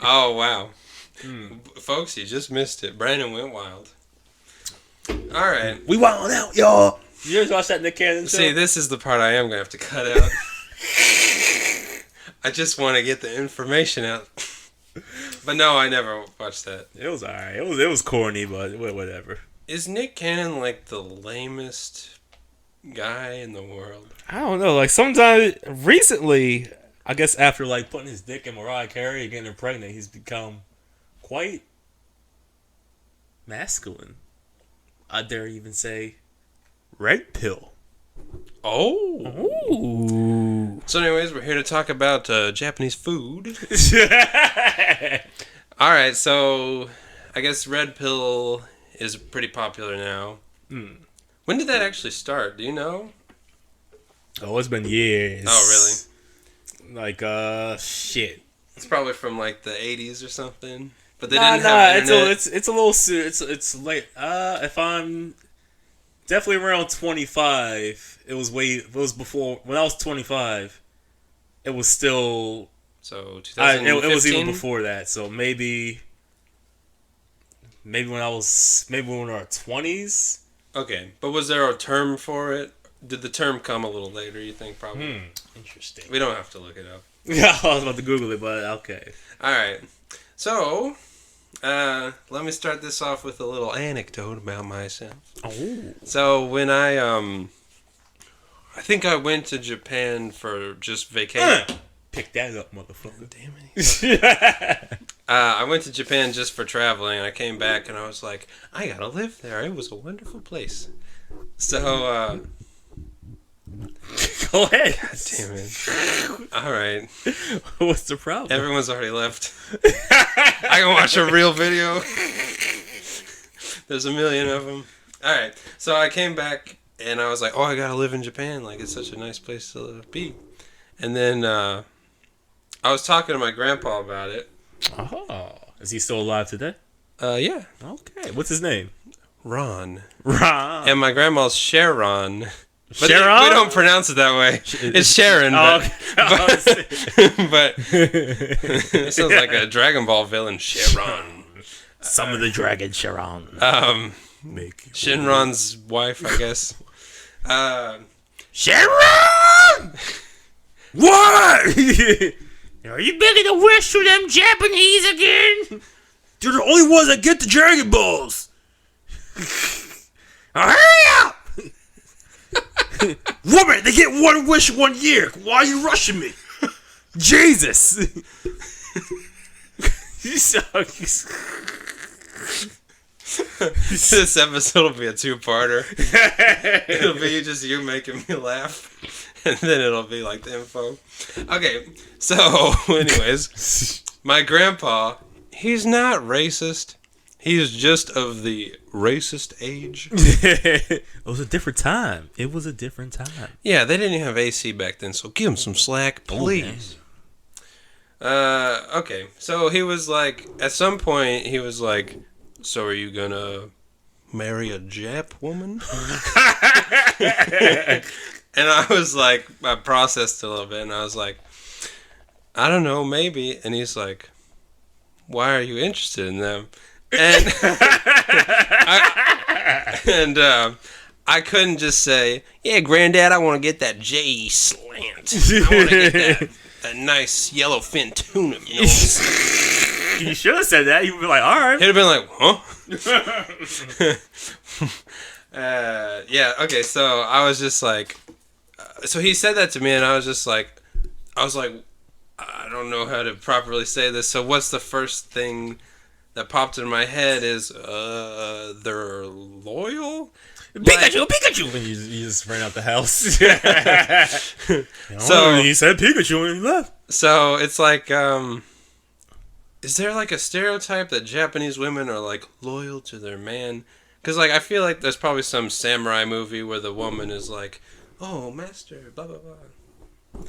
Oh, wow. Folks, you just missed it. Brandon went wild. All right. We wild out, y'all. You ever watch that Nick Cannon show? See, this is the part I am going to have to cut out. I just want to get the information out. But no, I never watched that. It was alright. It was corny, but whatever. Is Nick Cannon like the lamest guy in the world? I don't know. Like sometimes recently, I guess after like putting his dick in Mariah Carey and getting her pregnant, he's become quite masculine. I dare even say red pill. Oh. Ooh. So anyways, we're here to talk about Japanese food. Alright, so I guess red pill is pretty popular now. When did that actually start? Do you know? Oh, it's been years. Oh, really? Like, shit. It's probably from like the 80s or something. But they didn't have internet. It's a little it's late. If I'm definitely around 25, it was before when I was 25. It was still so 2015. It was even before that. So maybe when our 20s. Okay, but was there a term for it? Did the term come a little later? You think probably. Interesting. We don't have to look it up. Yeah, I was about to Google it, but okay. All right. So, let me start this off with a little anecdote about myself. Oh. So when I think I went to Japan for just vacation. Pick that up, motherfucker. Damn it. I went to Japan just for traveling, and I came back, and I was like, I gotta live there. It was a wonderful place. So, go ahead. God damn it. All right. What's the problem? Everyone's already left. I can watch a real video. There's a million of them. All right. So I came back, and I was like, oh, I gotta live in Japan. Like, it's such a nice place to be. And then I was talking to my grandpa about it. Oh. Is he still alive today? Yeah. Okay. What's his name? Ron. And my grandma's Sharon. But Sharon? We don't pronounce it that way. It's Sharon. But it sounds like a Dragon Ball villain. Sharon. Some of the dragon Sharon. Shinron's wife, I guess. Sharon! What? Are you making a wish for them Japanese again? They're the only ones that get the Dragon Balls. Hurry up! Woman, they get one wish 1 year. Why are you rushing me? Jesus! You suck. This episode will be a two-parter. It'll be just you making me laugh. And then it'll be like the info. Okay, so anyways, my grandpa, he's not racist. He's just of the racist age. It was a different time. Yeah, they didn't have AC back then, so give him some slack, please. Okay, so he was like, at some point, he was like, so are you gonna marry a Jap woman? And I was like, I processed a little bit, and I was like, I don't know, maybe. And he's like, why are you interested in them? And I couldn't just say, yeah, Granddad, I want to get that J slant. I want to get that nice yellowfin tuna nose. You should have said that. You'd be like, all right. He'd have been like, huh? Yeah, okay, so I was just like, so he said that to me, and I was like, I don't know how to properly say this, so what's the first thing that popped in my head is, they're loyal? Pikachu! And you just ran out the house. So he said Pikachu and he left. So it's like, is there like a stereotype that Japanese women are like loyal to their man? Because like I feel like there's probably some samurai movie where the woman is like, oh master, blah blah blah.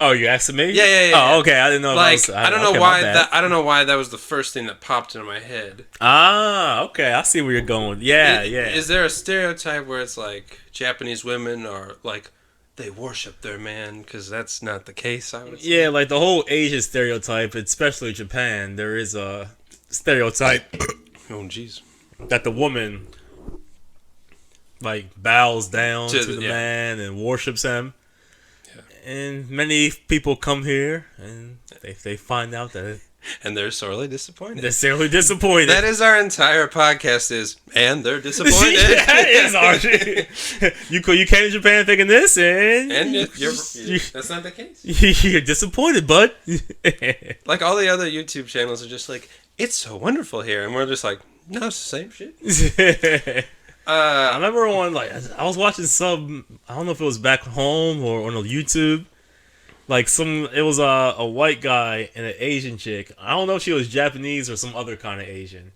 Oh, you asking me? Yeah. Oh, okay. I didn't know. Like, If I don't know why that. I don't know why that was the first thing that popped into my head. Ah, okay. I see where you're going. Yeah. Is there a stereotype where it's like Japanese women are like they worship their man? Because that's not the case. I would say. Yeah, like the whole Asian stereotype, especially Japan. There is a stereotype. Oh, jeez. That the woman like bows down to the man and worships him. And many people come here and they find out that and they're sorely disappointed. That is our entire podcast and they're disappointed. That is our shit. You came to Japan thinking this and that's not the case. You're disappointed, bud. Like all the other YouTube channels are just like, it's so wonderful here, and we're just like, no, it's the same shit. I remember I was watching some, I don't know if it was back home or on YouTube. Like it was a white guy and an Asian chick. I don't know if she was Japanese or some other kind of Asian.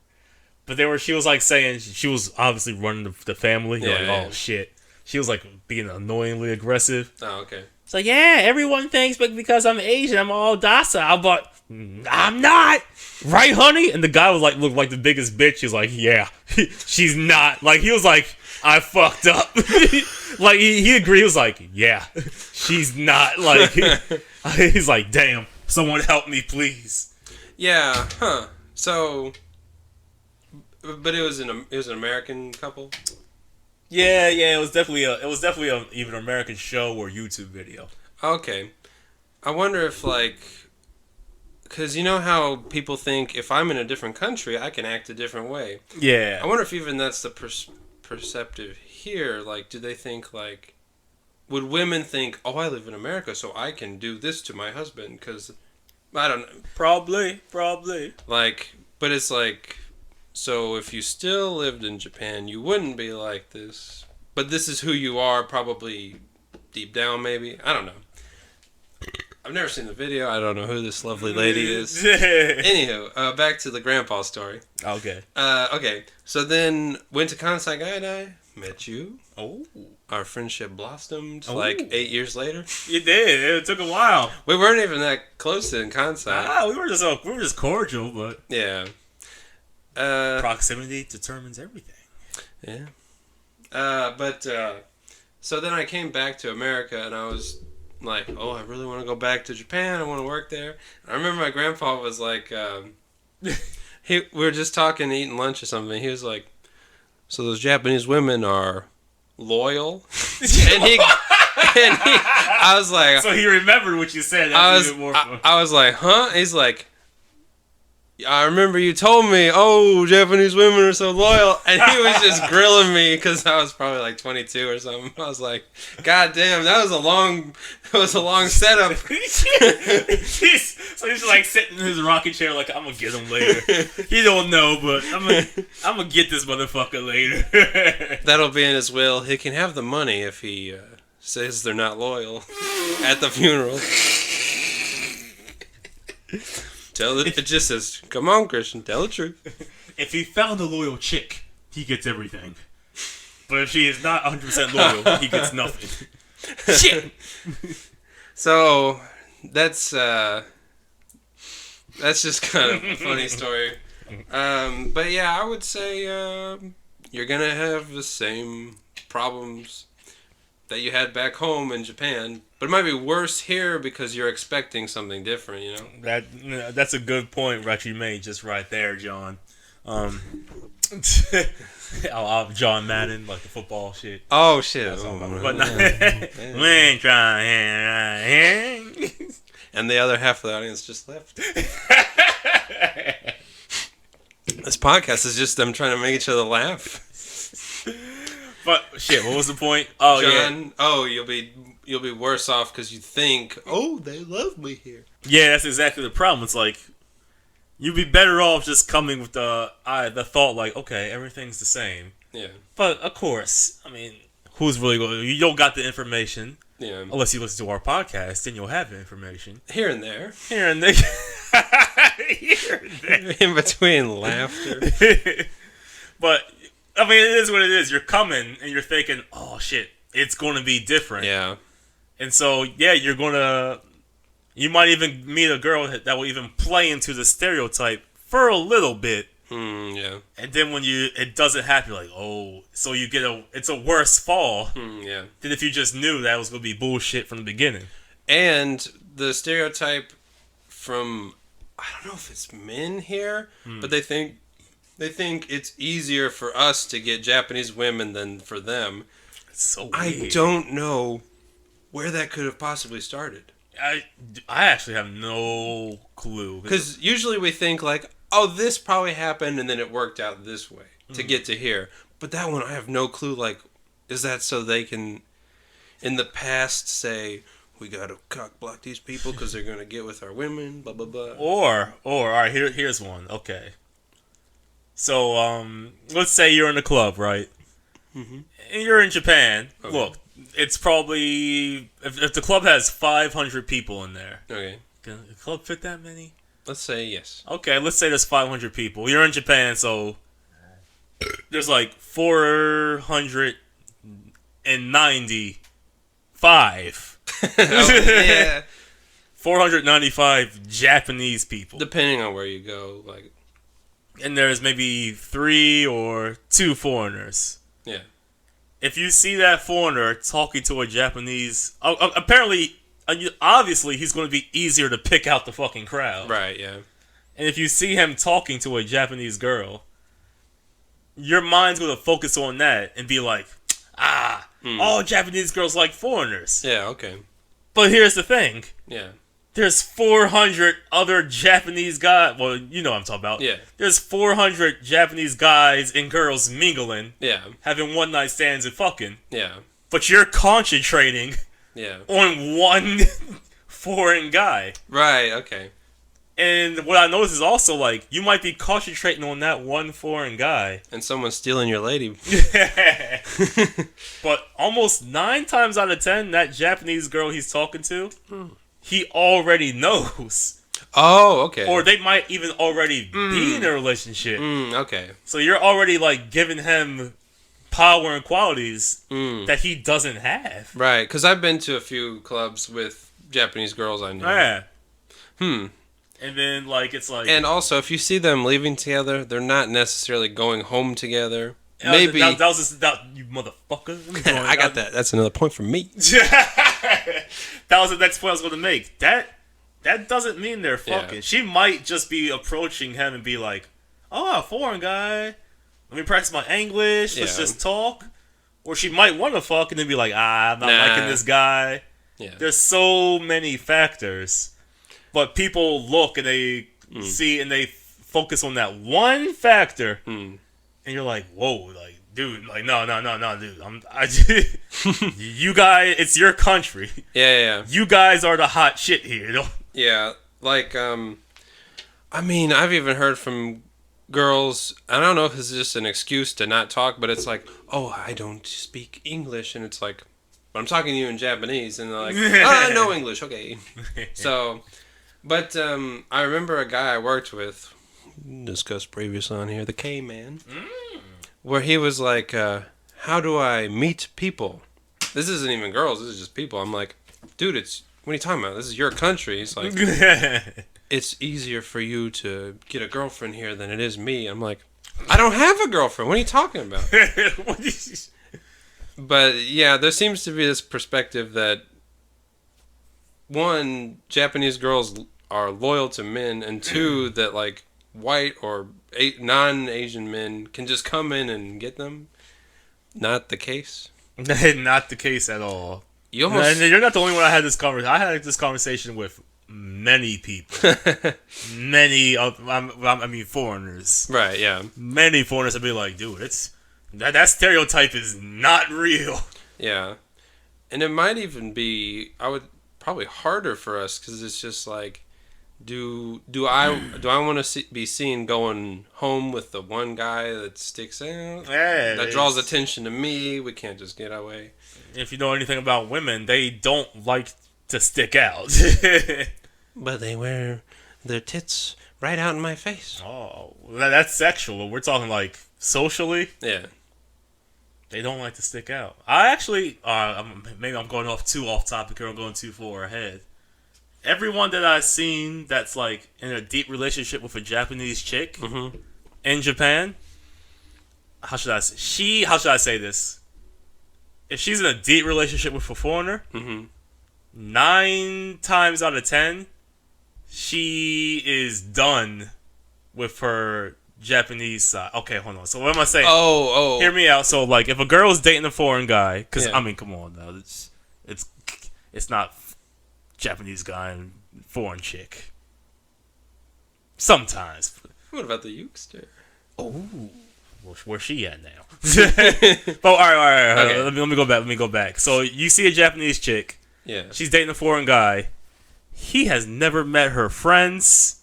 But she was like saying, she was obviously running the family. Oh shit. She was like being annoyingly aggressive. Oh, okay. It's like, yeah, everyone thinks because I'm Asian, I'm all docile, but I'm not. Right, honey? And the guy was like, looked like the biggest bitch. He was like, yeah, she's not. Like, he was like, I fucked up. Like, he agreed. He was like, yeah, she's not. Like, he's like, damn, someone help me, please. Yeah, huh. So, but it was an American couple? Yeah, it was definitely a even American show or YouTube video. Okay. I wonder if, like, because you know how people think if I'm in a different country, I can act a different way. Yeah. I wonder if even that's the perceptive here. Like, do they think, like, would women think, oh, I live in America, so I can do this to my husband? Because, I don't know. Probably. Like, but it's like, so if you still lived in Japan, you wouldn't be like this. But this is who you are, probably deep down, maybe. I don't know. I've never seen the video. I don't know who this lovely lady is. Anywho, back to the grandpa story. Okay. Okay. So then went to Kansai Gaidai, met you. Oh. Our friendship blossomed like 8 years later. You did. It took a while. We weren't even that close in Kansai. We were just cordial, but yeah. Proximity determines everything. Yeah. So then I came back to America and I was like, oh, I really want to go back to Japan. I want to work there. I remember my grandpa was like, we were just talking, eating lunch or something. He was like, so those Japanese women are loyal? I was like, so he remembered what you said. I was like, huh? He's like, I remember you told me, oh, Japanese women are so loyal. And he was just grilling me because I was probably like 22 or something. I was like, God damn, that was a long setup. So he's like sitting in his rocking chair like, I'm going to get him later. He don't know, but I'm going to get this motherfucker later. That'll be in his will. He can have the money if he says they're not loyal at the funeral. It just says, come on, Christian, tell the truth. If he found a loyal chick, he gets everything. But if she is not 100% loyal, he gets nothing. Shit! So, that's just kind of a funny story. But yeah, I would say you're going to have the same problems that you had back home in Japan. But it might be worse here because you're expecting something different, you know? That's a good point that you made just right there, John. John Madden, like the football shit. Oh, shit. But we ain't trying. And the other half of the audience just left. This podcast is just them trying to make each other laugh. But shit, what was the point? Oh, John, yeah. Oh, you'll be worse off because you think, oh, they love me here. Yeah, that's exactly the problem. It's like you'd be better off just coming with the thought like, okay, everything's the same. Yeah. But of course, I mean, who's really going? You don't got the information. Yeah. Unless you listen to our podcast, then you'll have the information. Here and there. Here and there. Here and there. In between laughter. But I mean, it is what it is. You're coming and you're thinking, oh shit, it's going to be different. Yeah. And so, yeah, you're going to You might even meet a girl that will even play into the stereotype for a little bit. Yeah. And then when it doesn't happen, you're like, oh, so you get it's a worse fall Yeah. than if you just knew that was going to be bullshit from the beginning. And the stereotype from, I don't know if it's men here, but they think it's easier for us to get Japanese women than for them. It's so weird. I don't know where that could have possibly started. I actually have no clue. Because usually we think like, oh, this probably happened and then it worked out this way to get to here. But that one, I have no clue. Like, is that so they can, in the past, say, we got to cock block these people because they're going to get with our women, blah, blah, blah. Or all right, here's one. Okay. So, let's say you're in a club, right? Mm-hmm. And you're in Japan. Okay. Look, it's probably, if the club has 500 people in there. Okay. Can the club fit that many? Let's say yes. Okay, let's say there's 500 people. You're in Japan, so there's like 495. Yeah. 495 Japanese people. Depending on where you go, like. And there's maybe 3 or 2 foreigners. Yeah. If you see that foreigner talking to a Japanese, apparently, obviously, he's going to be easier to pick out the fucking crowd. Right, yeah. And if you see him talking to a Japanese girl, your mind's going to focus on that and be like, all Japanese girls like foreigners. Yeah, okay. But here's the thing. Yeah. There's 400 other Japanese guys. Well, you know what I'm talking about. Yeah. There's 400 Japanese guys and girls mingling. Yeah. Having one night stands and fucking. Yeah. But you're concentrating on one foreign guy. Right, okay. And what I noticed is also, like, you might be concentrating on that one foreign guy. And someone's stealing your lady. But almost 9 times out of 10, that Japanese girl he's talking to, he already knows. Oh, okay. Or they might even already be in a relationship. Okay. So you're already, like, giving him power and qualities that he doesn't have. Right, because I've been to a few clubs with Japanese girls I know. Yeah. And then, like, it's like... And also, if you see them leaving together, they're not necessarily going home together. Maybe... That was you motherfucker. I got that. That's another point for me. That was the next point I was going to make. That doesn't mean they're fucking. Yeah. She might just be approaching him and be like, oh, a foreign guy. Let me practice my English. Let's just talk. Or she might want to fuck and then be like, I'm not liking this guy. Yeah. There's so many factors. But people look and they see and they focus on that one factor, and you're like, "Whoa, like, dude, like, no, dude, you guys, it's your country. Yeah. You guys are the hot shit here." Yeah, like, I mean, I've even heard from girls. I don't know if this is just an excuse to not talk, but it's like, "Oh, I don't speak English," and it's like, "But I'm talking to you in Japanese," and they're like, "Oh, I know English, okay." So. But I remember a guy I worked with, discussed previously on here, the K-Man, where he was like, how do I meet people? This isn't even girls, this is just people. I'm like, dude, what are you talking about? This is your country. He's like, it's easier for you to get a girlfriend here than it is me. I'm like, I don't have a girlfriend. What are you talking about? But yeah, there seems to be this perspective that one, Japanese girls are loyal to men, and 2, that like white or non-Asian men can just come in and get them. Not the case. Not the case at all. You're not the only one I had this conversation. I had this conversation with many people. Many of, I mean, foreigners. Right, yeah. Many foreigners would be like, dude, that stereotype is not real. Yeah. And it might even be, probably harder for us, because it's just like, do I want to be seen going home with the one guy that sticks out? Yeah, that draws attention to me. We can't just get away. If you know anything about women, they don't like to stick out. But they wear their tits right out in my face. Oh, that's sexual. We're talking like socially. Yeah. They don't like to stick out. I actually, maybe I'm going too off topic or I'm going too far ahead. everyone that I've seen that's like in a deep relationship with a Japanese chick in Japan, how should I say this? If she's in a deep relationship with a foreigner, 9 times out of 10, she is done with her Japanese side. Okay, hold on. So what am I saying? Oh. Hear me out. So like, if a girl's dating a foreign guy, because Yeah. I mean, come on now, it's not Japanese guy and foreign chick. Sometimes. What about the Ukester? Oh, where's she at now? But all right. Okay. Let me go back. So you see a Japanese chick. Yeah. She's dating a foreign guy. He has never met her friends.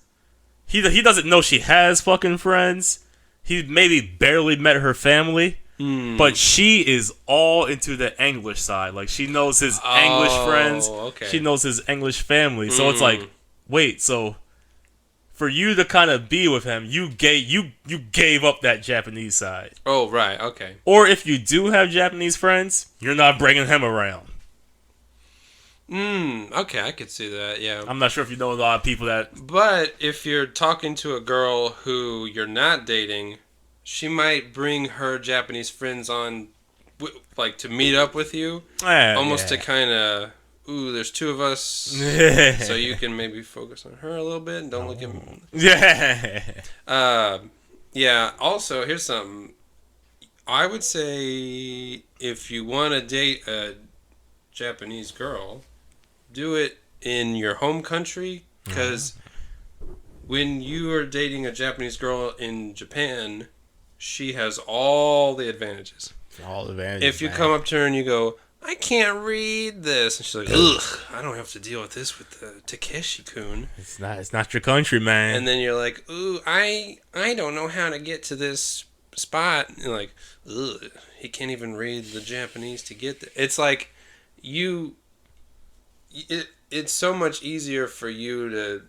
He doesn't know she has fucking friends. He maybe barely met her family. But she is all into the English side. Like, she knows his English friends. Okay. She knows his English family. So it's like, wait, so for you to kind of be with him, you gave up that Japanese side. Oh, right. Okay. Or if you do have Japanese friends, you're not bringing him around. Okay, I could see that, yeah. I'm not sure if you know a lot of people that... But if you're talking to a girl who you're not dating, she might bring her Japanese friends on, like, to meet up with you. Almost to kind of, there's 2 of us, so you can maybe focus on her a little bit and don't look at me. Yeah, also, here's something. I would say if you want to date a Japanese girl, do it in your home country, because when you are dating a Japanese girl in Japan, she has all the advantages. All the advantages. If you come up to her and you go, I can't read this, and she's like, ugh, I don't have to deal with this with the Takeshi-kun. It's not your country, man. And then you're like, ooh, I don't know how to get to this spot. And you're like, ugh, he can't even read the Japanese to get there. It's like, it's so much easier for you to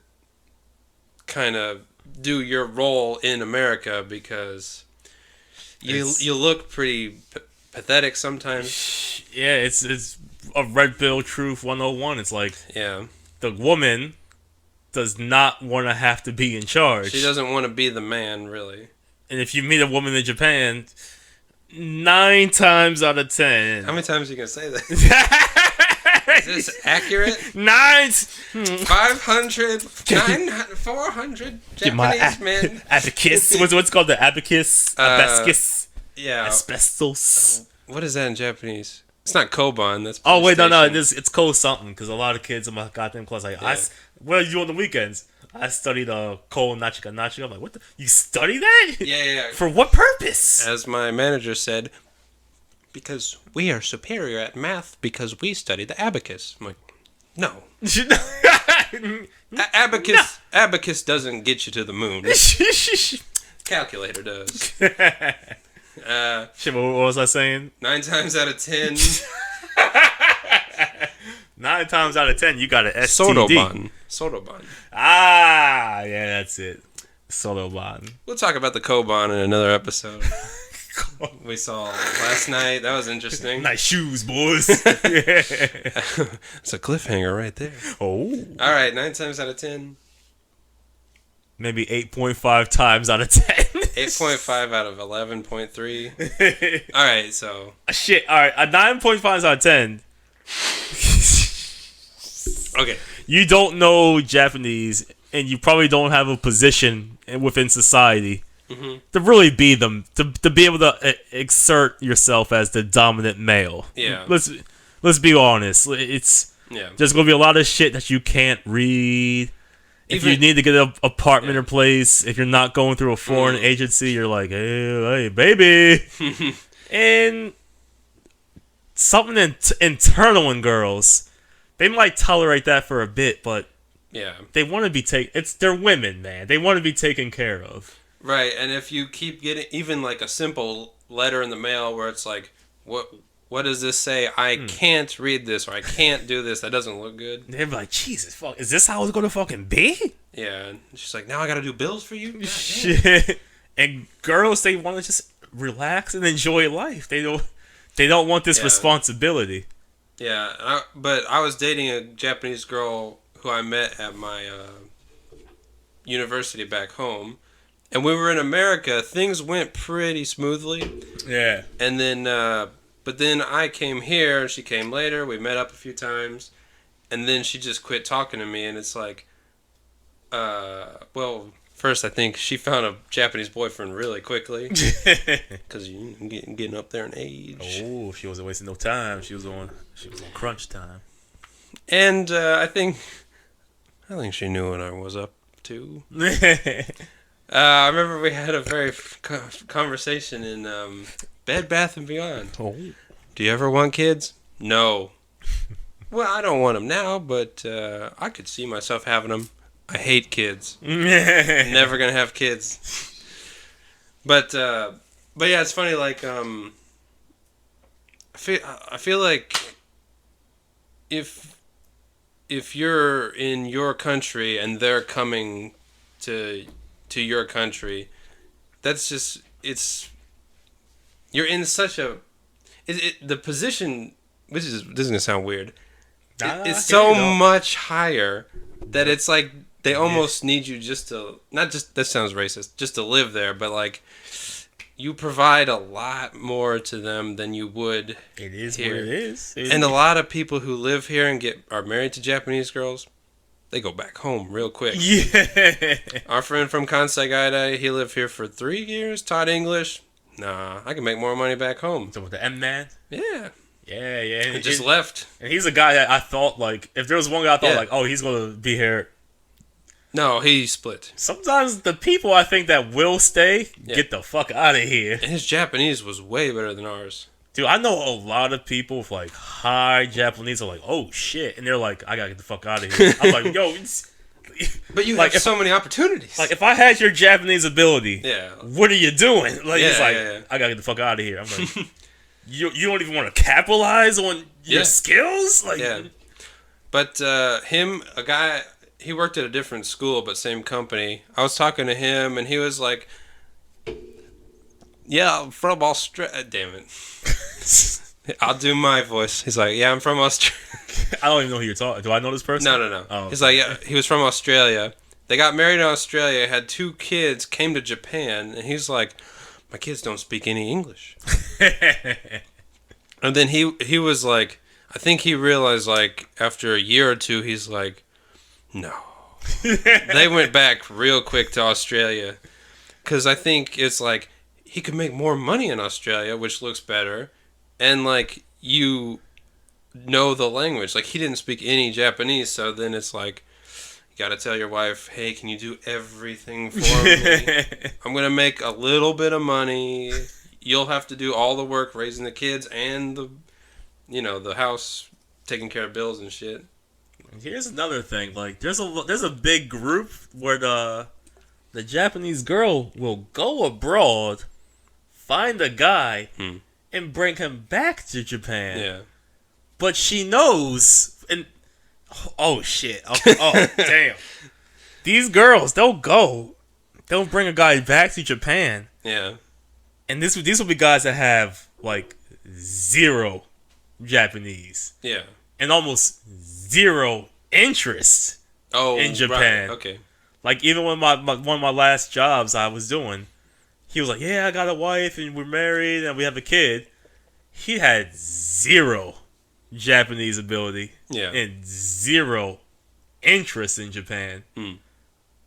kind of do your role in America because you look pretty pathetic sometimes. Yeah, it's a red pill truth 101. It's like, the woman does not want to have to be in charge. She doesn't want to be the man, really. And if you meet a woman in Japan, 9 times out of 10. How many times are you going to say that? Is this accurate? 500, 400 Japanese men. Abacus. What's called the abacus? Abacus. Yeah. Asbestos. What is that in Japanese? It's not Koban. That's oh wait, no, it's called something because a lot of kids in my goddamn class like, what do you do on the weekends? I studied Ko Nachika Nachika. I'm like, what the? You study that? Yeah. For what purpose? As my manager said, because we are superior at math because we study the abacus. I'm like, no. Abacus doesn't get you to the moon. Calculator does. Shit, what was I saying? 9 times out of 10. 9 times out of 10, you got an STD. Sotoban. Ah, yeah, that's it. Sotoban. We'll talk about the Koban in another episode. We saw last night. That was interesting. Nice shoes, boys. It's a cliffhanger right there. Oh. All right, 9 times out of 10. Maybe 8.5 times out of 10. 8.5 out of 11.3. All right, so. Shit, all right. A 9.5 out of 10. Okay. You don't know Japanese, and you probably don't have a position within society to really be them, to be able to exert yourself as the dominant male. Yeah. Let's be honest. There's gonna be a lot of shit that you can't read. If you need to get an apartment or place, if you're not going through a foreign agency, you're like, hey baby. And something internal in girls, they might tolerate that for a bit, but they want to be they're women, man. They want to be taken care of. Right, and if you keep getting even like a simple letter in the mail where it's like, what does this say? I can't read this, or I can't do this. That doesn't look good. They're like, Jesus, fuck, is this how it's gonna fucking be? Yeah, and she's like, now I gotta do bills for you? Shit. And girls, they want to just relax and enjoy life. They don't want this responsibility. Yeah, but I was dating a Japanese girl who I met at my university back home. And when we were in America, things went pretty smoothly. Yeah. And then, but then I came here, and she came later. We met up a few times. And then she just quit talking to me. And it's like, well, first I think she found a Japanese boyfriend really quickly. Because you're getting up there in age. Oh, she wasn't wasting no time. She was on crunch time. And I think she knew what I was up to. I remember we had a very conversation in Bed Bath & Beyond. Oh. Do you ever want kids? No. Well, I don't want them now, but I could see myself having them. I hate kids. Never gonna have kids. But yeah, it's funny. Like I feel like if you're in your country and they're coming to your country, that's just you're in such a the position. This is gonna sound weird. It's so much higher that it's like they almost need you just to that sounds racist, just to live there, but like you provide a lot more to them than you would. It is here. what it is. And a lot of people who live here and are married to Japanese girls, they go back home real quick. Yeah. Our friend from Kansai Gaida, he lived here for 3 years, taught English. Nah, I can make more money back home. So with the M-Man? Yeah. Yeah, yeah. He just left. And he's a guy that I thought, like, if there was one guy I thought, like, oh, he's going to be here. No, he split. Sometimes the people I think that will stay, get the fuck out of here. And his Japanese was way better than ours. Dude, I know a lot of people with, like, high Japanese are like, oh, shit. And they're like, I got to get the fuck out of here. I'm like, yo, but you like, have so many opportunities. Like, if I had your Japanese ability, what are you doing? Like, he's like, I got to get the fuck out of here. I'm like, you don't even want to capitalize on your skills? Like, But him, a guy, he worked at a different school, but same company. I was talking to him, and he was like, yeah, I'm from Australia. Damn it. I'll do my voice. He's like, yeah, I'm from Australia. I don't even know who you're talking. Do I know this person? No. Oh, he's like, yeah, he was from Australia. They got married in Australia, had 2 kids, came to Japan, and he's like, my kids don't speak any English. And then he was like, I think he realized, like, after a year or 2, he's like, no. They went back real quick to Australia. Because I think it's like, he could make more money in Australia, which looks better. And, like, you know the language. Like, he didn't speak any Japanese, so then it's like, you gotta tell your wife, hey, can you do everything for me? I'm gonna make a little bit of money. You'll have to do all the work raising the kids and the house, taking care of bills and shit. Here's another thing. Like, there's a big group where the Japanese girl will go abroad, find a guy, and bring him back to Japan. Yeah. But she knows, and oh shit, oh damn, these girls they'll bring a guy back to Japan. Yeah. And these will be guys that have like 0 Japanese. Yeah. And almost 0 interest in Japan. Right. Okay. Like, even when one of my last jobs I was doing, he was like, yeah, I got a wife and we're married and we have a kid. He had 0 Japanese ability. Yeah. And 0 interest in Japan.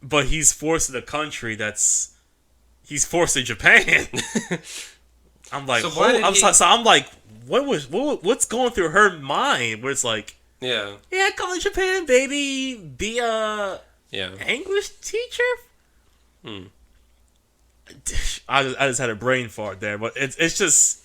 But he's forced in a country he's forced in Japan. I'm like, I'm like, what's going through her mind? Where it's like, yeah, come to Japan, baby, be a English teacher. I just had a brain fart there, but it's just,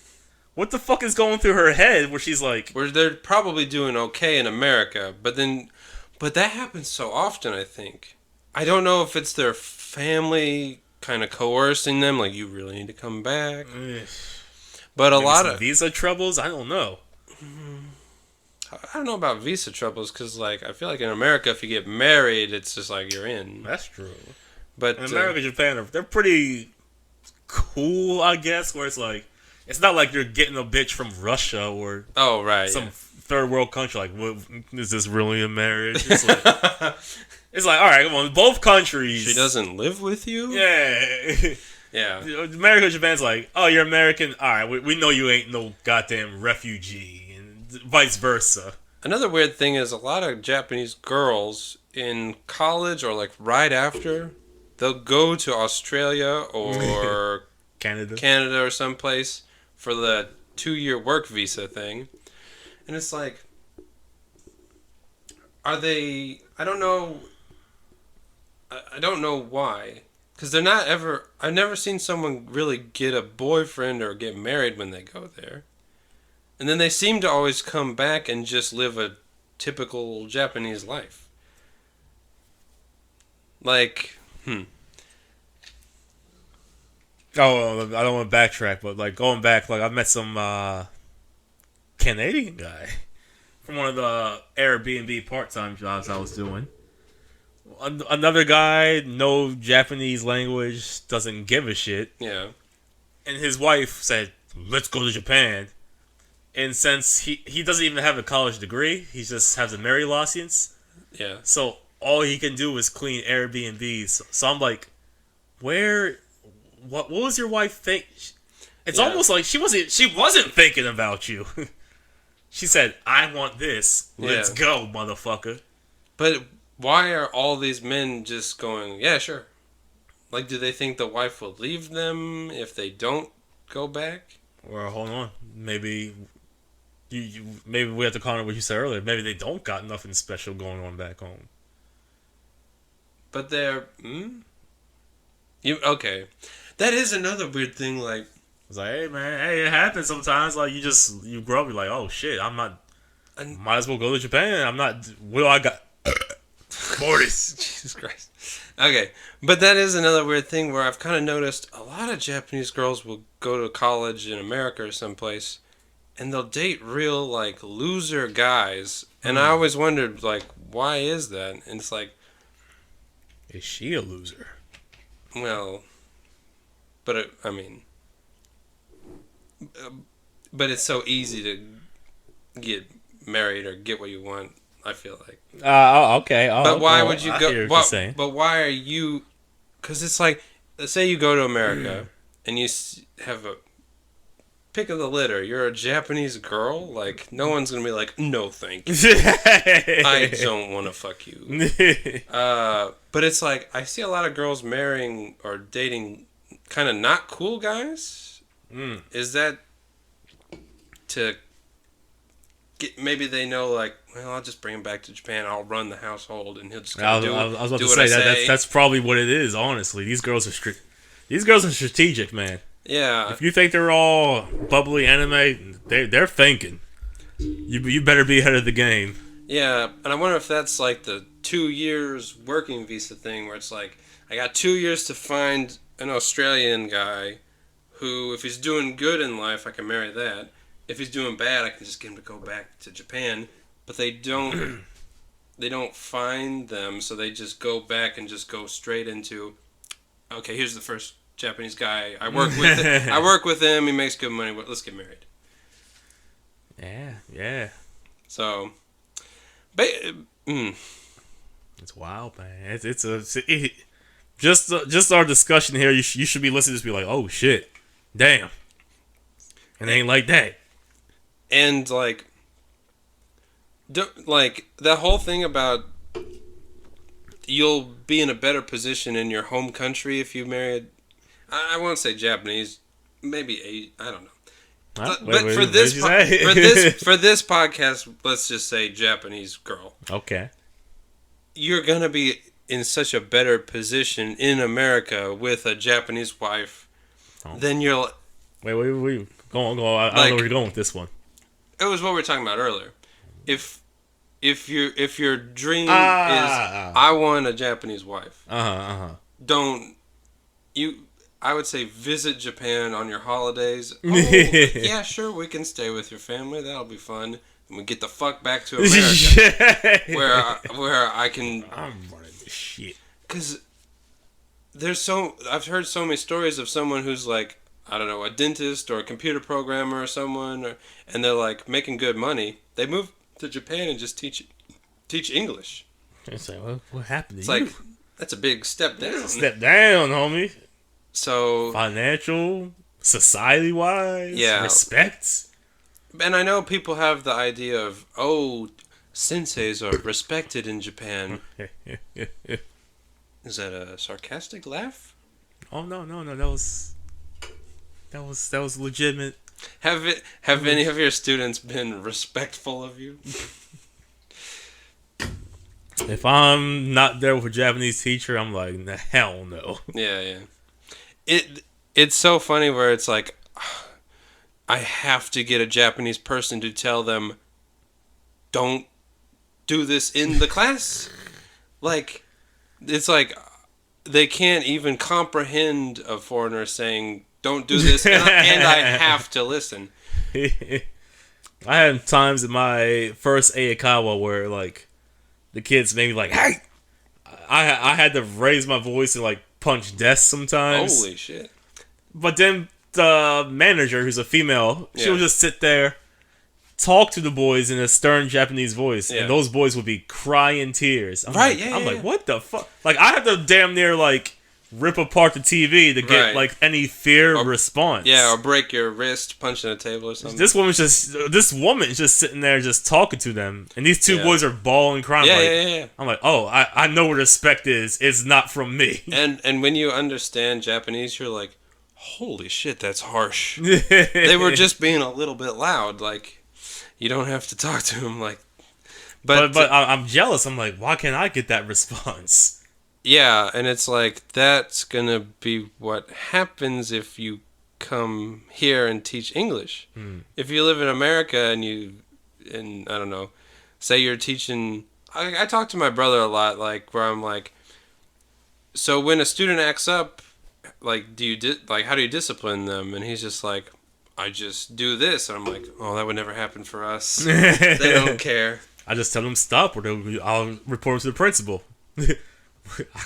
what the fuck is going through her head? Where she's like, where they're probably doing okay in America, but that happens so often. I think I don't know if it's their family kind of coercing them, like, you really need to come back. But maybe a lot of visa troubles. I don't know. I don't know about visa troubles, because, like, I feel like in America, if you get married, it's just like you're in. That's true. But in America, Japan, they're pretty cool, I guess. Where it's like, It's not like you're getting a bitch from Russia or Oh, right. some third world country. Like, what, is this really a marriage? It's like, all right, come on, both countries. She doesn't live with you? Yeah. Yeah. America and Japan's like, oh, you're American? All right, we know you ain't no goddamn refugee, and vice versa. Another weird thing is a lot of Japanese girls in college or like right after, they'll go to Australia or Canada or someplace for the 2-year work visa thing. And it's like, are they, I don't know why. Because they're not ever, I've never seen someone really get a boyfriend or get married when they go there. And then they seem to always come back and just live a typical Japanese life. Like, Oh, I don't want to backtrack, but like going back, like I met some Canadian guy from one of the Airbnb part-time jobs I was doing. Another guy, no Japanese language, doesn't give a shit. Yeah. And his wife said, "Let's go to Japan." And since he doesn't even have a college degree, he just has a married license. Yeah. So all he can do is clean Airbnbs. So I'm like, what was your wife think? It's almost like she wasn't thinking about you. She said, "I want this. Let's go, motherfucker." But why are all these men just going, yeah, sure? Like, do they think the wife will leave them if they don't go back? Well, hold on. Maybe maybe we have to counter what you said earlier. Maybe they don't got nothing special going on back home. But they're okay. That is another weird thing. Like, it's like, hey man, it happens sometimes. Like you grow up, you're like, oh shit, I'm not. Might as well go to Japan. I'm not. What do I got? Mortis. Jesus Christ. Okay, but that is another weird thing where I've kind of noticed a lot of Japanese girls will go to college in America or someplace, and they'll date real like loser guys, and I always wondered like, why is that? And it's like, is she a loser? Well, but but it's so easy to get married or get what you want. I feel like. Okay. But why would you go? But why are you? Because it's like, let's say you go to America and you have a pick of the litter. You're a Japanese girl. Like, no one's gonna be like, no, thank you. I don't want to fuck you. But it's like I see a lot of girls marrying or dating kind of not cool guys. Is that to get? Maybe they know like, well, I'll just bring him back to Japan. I'll run the household, and he'll just I was about to say that's probably what it is. Honestly, these girls are strategic, man. Yeah. If you think they're all bubbly anime, they're thinking. You better be ahead of the game. Yeah, and I wonder if that's like the 2 years working visa thing, where it's like, I got 2 years to find an Australian guy who, if he's doing good in life, I can marry that. If he's doing bad, I can just get him to go back to Japan. But they don't find them, so they just go back and just go straight into, okay, here's the first Japanese guy I work with. I work with him. He makes good money. Let's get married. Yeah. So, it's wild, man. Just our discussion here. You should be listening to this, be like, oh shit, damn, it ain't like that. And like that whole thing about you'll be in a better position in your home country if you married. I won't say Japanese, maybe I don't know. But for this podcast, let's just say Japanese girl. Okay. You're gonna be in such a better position in America with a Japanese wife than you're. Wait. Go on. I don't know where you're going with this one. It was what we were talking about earlier. If your dream is I want a Japanese wife. Don't you? I would say visit Japan on your holidays. Oh, yeah, sure, we can stay with your family. That'll be fun. And we get the fuck back to America, where I can. I'm running this shit. Because I've heard so many stories of someone who's like, I don't know, a dentist or a computer programmer or someone, and they're like making good money. They move to Japan and just teach English. It's like, what happened to It's you? like that's a big step down. Step down, homie. So Financial, society-wise, Yeah. respect. And I know people have the idea of, oh, senseis are respected in Japan. Is that a sarcastic laugh? Oh no, that was legitimate. Have any of your students been respectful of you? If I'm not there with a Japanese teacher, I'm like, nah, hell no. Yeah. It's so funny where it's like, I have to get a Japanese person to tell them, don't do this in the class. Like, it's like they can't even comprehend a foreigner saying, don't do this, and I have to listen. I had times in my first Aikawa where like the kids made me like, hey, I had to raise my voice and like punch desks sometimes. Holy shit. But then the manager, who's a female, she would Yeah. just sit there, talk to the boys in a stern Japanese voice, Yeah. and those boys would be crying tears. I'm Right, like, yeah, I'm yeah, like, yeah. what the fuck? Like, I have to damn near like rip apart the TV to get Right. like any fear Or- response. Yeah, or break your wrist punching a table or something. This woman's just sitting there just talking to them, and these two Yeah. boys are bawling, crying. Yeah, like, yeah. I'm like, oh, I know what respect is. It's not from me. And when you understand Japanese, you're like, holy shit, that's harsh. They were just being a little bit loud. Like, you don't have to talk to them. Like, but I'm jealous. I'm like, why can't I get that response? yeah, and it's like that's gonna be what happens if you come here and teach English. If you live in America and I don't know, say you're teaching. I talk to my brother a lot, like where I'm like, so when a student acts up, like how do you discipline them? And he's just like, I just do this, and I'm like, oh, that would never happen for us. They don't care. I just tell them stop, or I'll report them to the principal.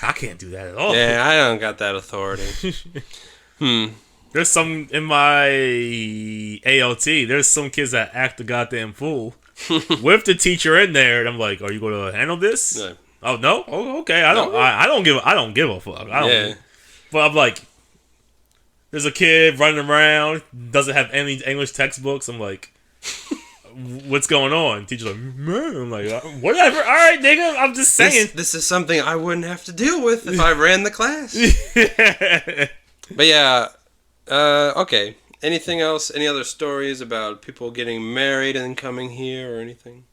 I can't do that at all. Yeah, I don't got that authority. There's some in my ALT. There's some kids that act the goddamn fool with the teacher in there, and I'm like, "Are you going to handle this?" No. Oh no. Oh okay. I don't give a fuck. I don't. Yeah. But I'm like, there's a kid running around, doesn't have any English textbooks. I'm like, what's going on? Teacher's like, man. I'm like, whatever. All right, nigga. I'm just saying. This is something I wouldn't have to deal with if I ran the class. But yeah, okay. Anything else? Any other stories about people getting married and coming here or anything?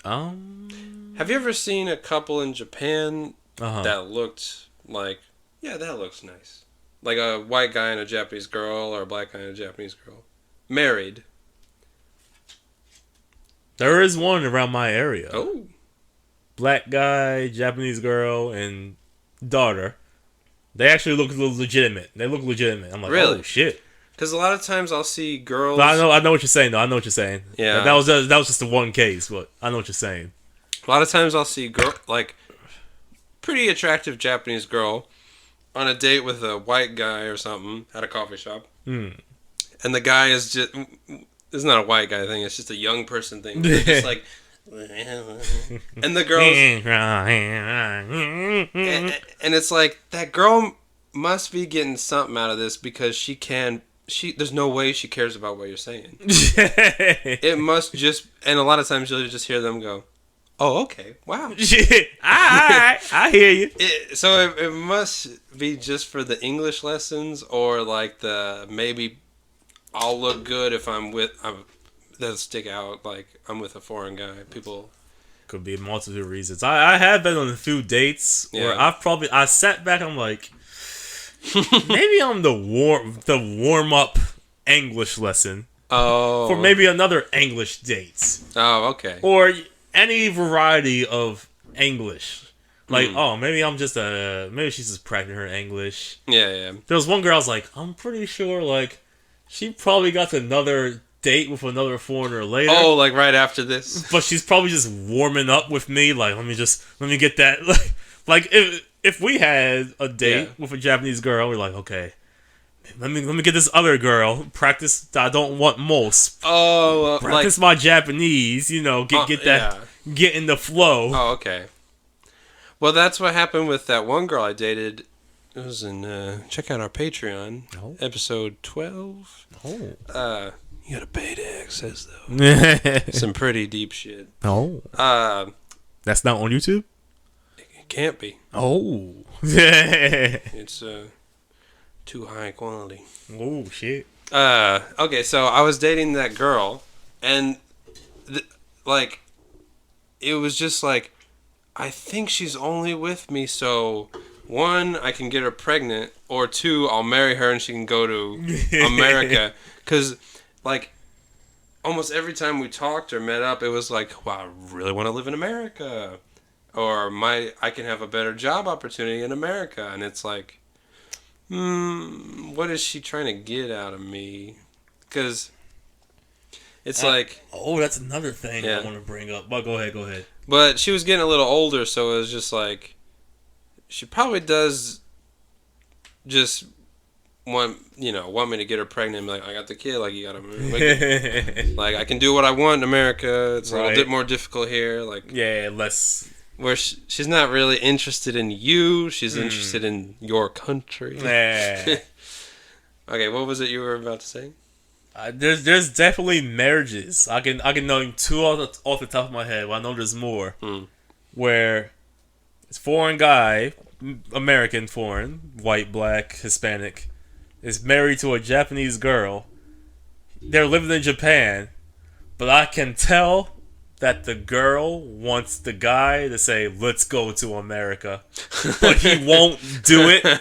Have you ever seen a couple in Japan that looked like, yeah, that looks nice. Like a white guy and a Japanese girl or a black guy and a Japanese girl. Married. There is one around my area. Oh. Black guy, Japanese girl, and daughter. They actually look legitimate. I'm like, Really? oh shit. Because a lot of times I'll see girls. But I know what you're saying though. I know what you're saying. Yeah. That was just the one case, but I know what you're saying. A lot of times I'll see like pretty attractive Japanese girl on a date with a white guy or something at a coffee shop. And the guy is just, it's not a white guy thing, it's just a young person thing. They're just like, and the girls, and it's like, that girl must be getting something out of this because there's no way she cares about what you're saying. It must just, and a lot of times you'll just hear them go, oh, okay, wow. I hear you. So it must be just for the English lessons, or like the maybe I'll look good if that'll stick out, like I'm with a foreign guy. People could be a multitude of reasons. I have been on a few dates where I sat back. I'm like, maybe I'm the warm up English lesson. Oh, for maybe another English date. Oh, okay. Or any variety of English. Like, oh, maybe maybe she's just practicing her English. Yeah. There was one girl I was like, I'm pretty sure, like, she probably got another date with another foreigner later. Oh, like right after this. But she's probably just warming up with me. Like, let me get that. Like if we had a date with a Japanese girl, we're like, okay, let me get this other girl. Practice that I don't want most. Oh, Practice my Japanese. Get that. Yeah. Get in the flow. Oh, okay. Well, that's what happened with that one girl I dated. It was in check out our Patreon, episode 12. Oh. You gotta pay to access though. Some pretty deep shit. Oh. That's not on YouTube? It can't be. Oh. It's too high quality. Oh shit. Okay, so I was dating that girl, and it was just like, I think she's only with me so, one, I can get her pregnant, or two, I'll marry her and she can go to America. Because, almost every time we talked or met up, it was like, wow, I really want to live in America. Or I can have a better job opportunity in America. And it's like, what is she trying to get out of me? Because it's Oh, that's another thing Yeah. I want to bring up. But go ahead. But she was getting a little older, so it was just like, she probably does just want me to get her pregnant and be like, I got the kid, like, you gotta make it. Like, I can do what I want in America. It's a little bit more difficult here. Like, yeah, less. Where she's not really interested in you. She's interested in your country. Yeah. Okay, what was it you were about to say? There's definitely marriages. I can name two off the top of my head. But I know there's more. Where it's foreign guy, American foreign, white, black, Hispanic, is married to a Japanese girl. They're living in Japan, but I can tell that the girl wants the guy to say, let's go to America. But he won't do it.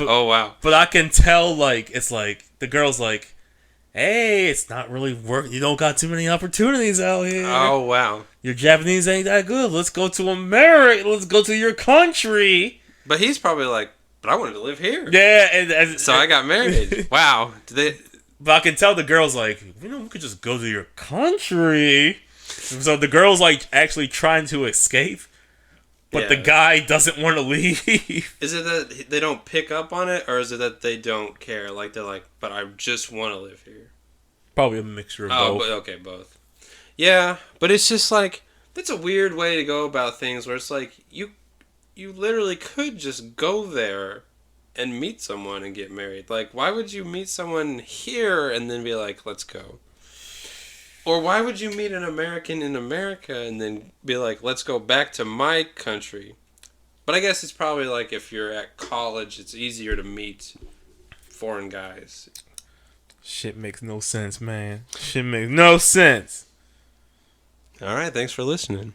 Oh, wow. But I can tell, it's like, the girl's like, hey, it's not really work. You don't got too many opportunities out here. Oh, wow. Your Japanese ain't that good. Let's go to America. Let's go to your country. But he's probably like, but I wanted to live here. Yeah. So I got married. Wow. But I can tell the girl's like, we could just go to your country. So the girl's actually trying to escape, but the guy doesn't want to leave. Is it that they don't pick up on it, or is it that they don't care? Like, they're like, but I just want to live here. Probably a mixture of both. But okay, both. Yeah, but it's just that's a weird way to go about things where it's like, you literally could just go there and meet someone and get married. Like, why would you meet someone here and then be like, let's go? Or why would you meet an American in America and then be like, let's go back to my country? But I guess it's probably like if you're at college, it's easier to meet foreign guys. Shit makes no sense, man. Shit makes no sense. All right, thanks for listening.